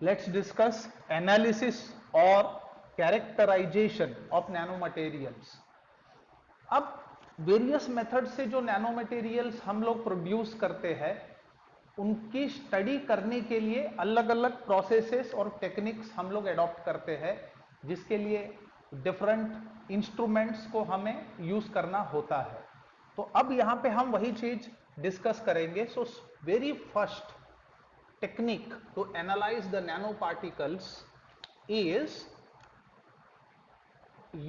let's discuss analysis or characterization of nanomaterials. अब various method से जो नैनो मटेरियल्स हम लोग प्रोड्यूस करते हैं उनकी स्टडी करने के लिए अलग अलग प्रोसेसेस और टेक्निक्स हम लोग एडॉप्ट करते हैं, जिसके लिए डिफरेंट इंस्ट्रूमेंट्स को हमें यूज करना होता है। तो अब यहां पे हम वही चीज डिस्कस करेंगे। So very first technique to analyze the nanoparticles is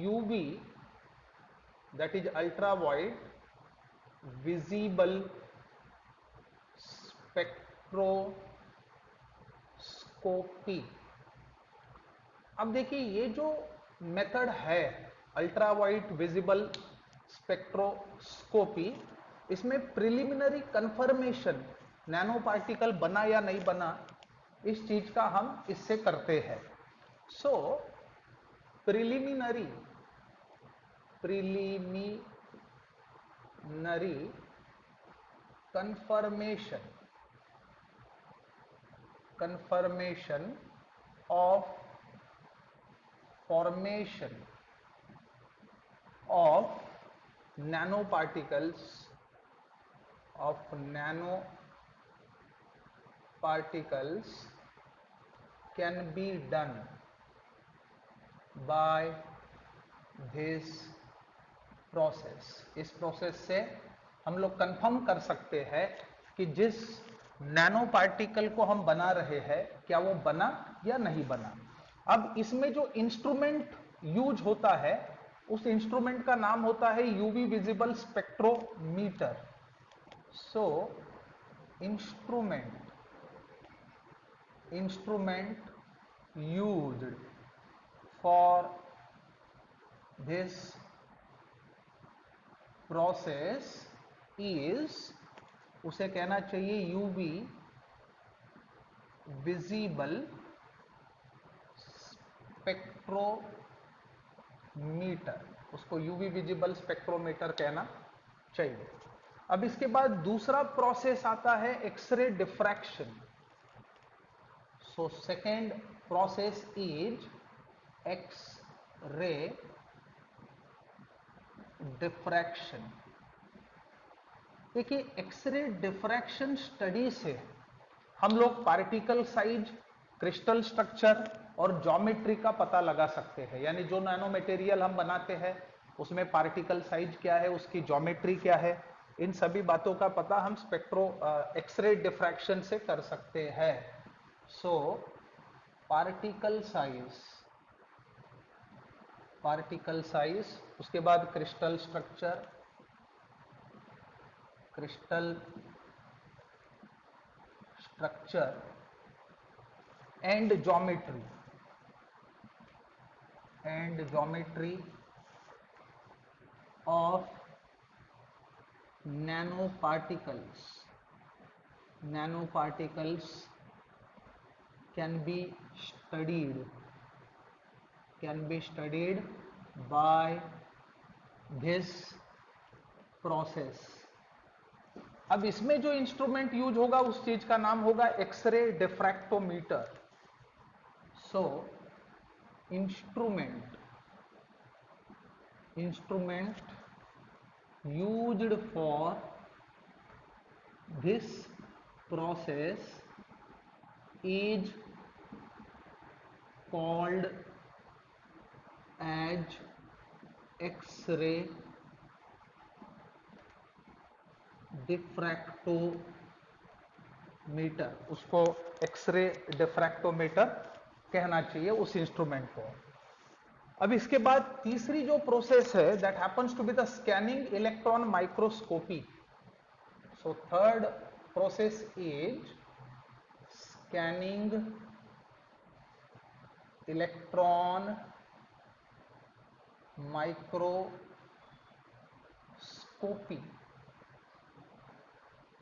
UV, that is ultraviolet visible spectroscopy। अब देखिए ये जो मेथड है अल्ट्रावाइट विजिबल स्पेक्ट्रोस्कोपी, इसमें प्रिलिमिनरी कंफर्मेशन नैनो पार्टिकल बना या नहीं बना इस चीज का हम इससे करते हैं। So preliminary confirmation of formation of nanoparticles can be done by this process। इस प्रोसेस से हम लोग कंफर्म कर सकते हैं कि जिस नैनो पार्टिकल को हम बना रहे हैं क्या वो बना या नहीं बना। अब इसमें जो इंस्ट्रूमेंट यूज होता है उस इंस्ट्रूमेंट का नाम होता है UV visible spectrometer. So instrument used for this process is, उसे कहना चाहिए यूवी विजिबल स्पेक्ट्रोमीटर, उसको यूवी विजिबल स्पेक्ट्रोमीटर कहना चाहिए। अब इसके बाद दूसरा प्रोसेस आता है x-ray diffraction. So second process is x-ray diffraction. देखिए एक्सरे डिफ्रैक्शन स्टडी से हम लोग पार्टिकल साइज, क्रिस्टल स्ट्रक्चर और ज्योमेट्री का पता लगा सकते हैं। यानी जो नैनो मटेरियल हम बनाते हैं उसमें पार्टिकल साइज क्या है, उसकी ज्योमेट्री क्या है, इन सभी बातों का पता हम एक्सरे डिफ्रैक्शन से कर सकते हैं। सो पार्टिकल साइज, उसके बाद crystal structure and geometry of nanoparticles can be studied by this process। अब इसमें जो इंस्ट्रूमेंट यूज होगा उस चीज का नाम होगा x-ray diffractometer. So instrument used for this process is called as X-ray diffractometer. उसको एक्सरे डिफ्रैक्टोमीटर कहना चाहिए उस इंस्ट्रूमेंट को। अब इसके बाद तीसरी जो प्रोसेस है that happens to be the scanning electron microscopy. So third process is scanning electron microscopy.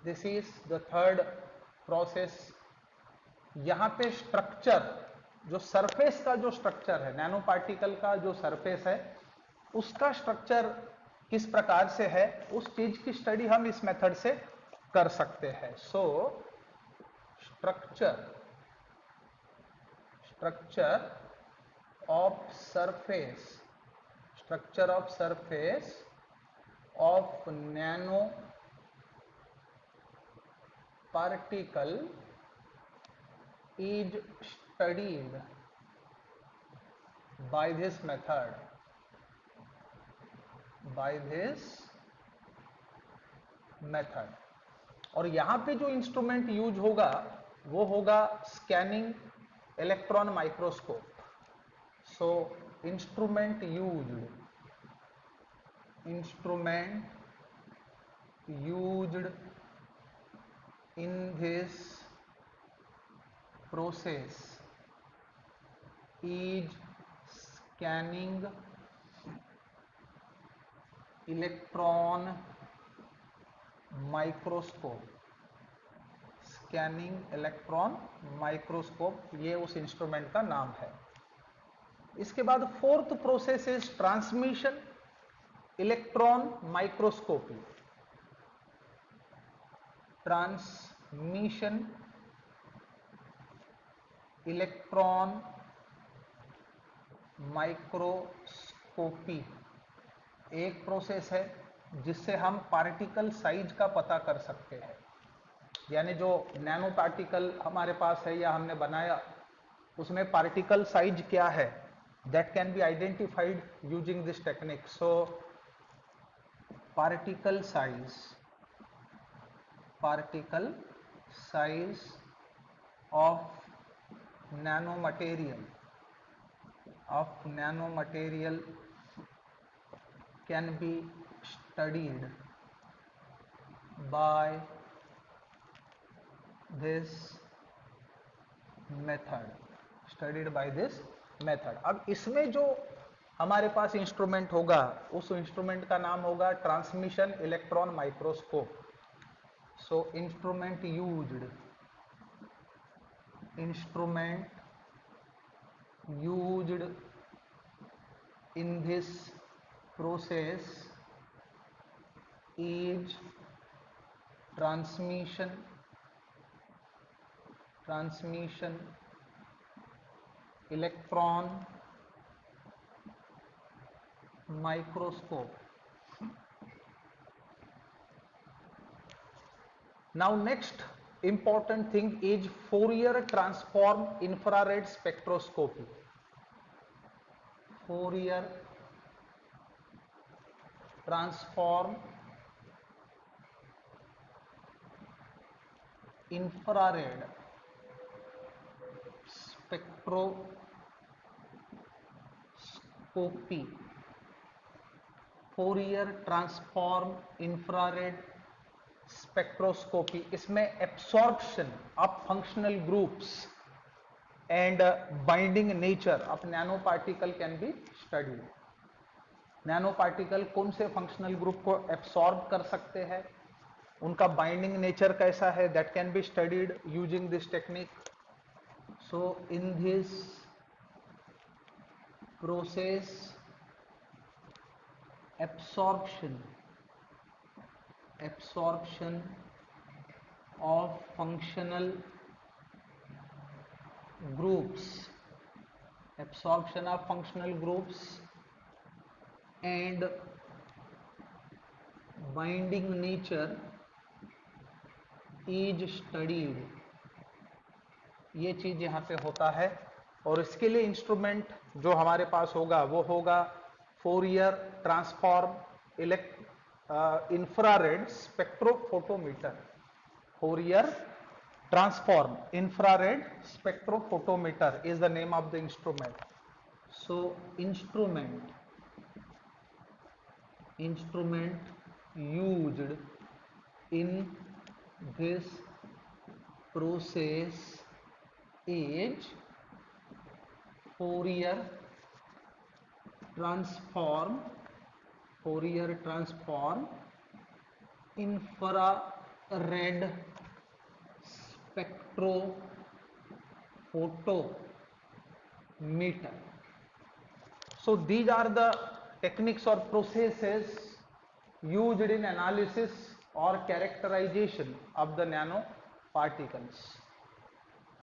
This is the third process. यहां पे स्ट्रक्चर, जो सरफेस का जो स्ट्रक्चर है नैनो पार्टिकल का, जो सरफेस है उसका स्ट्रक्चर किस प्रकार से है उस चीज की स्टडी हम इस मेथड से कर सकते हैं। So structure of surface structure of surface of nano particle is studied by this method, और यहां पे जो इंस्ट्रूमेंट यूज होगा वो होगा scanning electron microscope. So instrument used in this process is scanning electron microscope. ये उस इंस्ट्रूमेंट का नाम है. इसके बाद fourth process is transmission electron microscopy. Transmission electron microscopy एक प्रोसेस है जिससे हम पार्टिकल साइज का पता कर सकते हैं. यानी जो नैनो पार्टिकल हमारे पास है या हमने बनाया उसमें पार्टिकल साइज क्या है, that can be identified using this technique. So particle size of nanomaterial can be studied by this method. अब इसमें जो हमारे पास इंस्ट्रूमेंट होगा उस इंस्ट्रूमेंट का नाम होगा transmission electron microscope. So instrument used in this process is transmission electron microscope. Now next important thing is Fourier transform infrared spectroscopy. Fourier transform infrared spectroscopy. Fourier transform infrared spectroscopy. इसमें absorption of functional groups and binding nature of nanoparticle can be studied. Nano particle कौन से functional group को absorb कर सकते हैं, उनका binding nature कैसा है, that can be studied using this technique. So in this process absorption of functional groups and binding nature is studied. ये चीज यहां पे होता है और इसके लिए इंस्ट्रूमेंट जो हमारे पास होगा वो होगा Fourier transform infrared spectrophotometer. Fourier transform infrared spectrophotometer is the name of the instrument. So instrument used in this process is Fourier transform infrared spectrophotometer. So these are the techniques or processes used in analysis or characterization of the nanoparticles.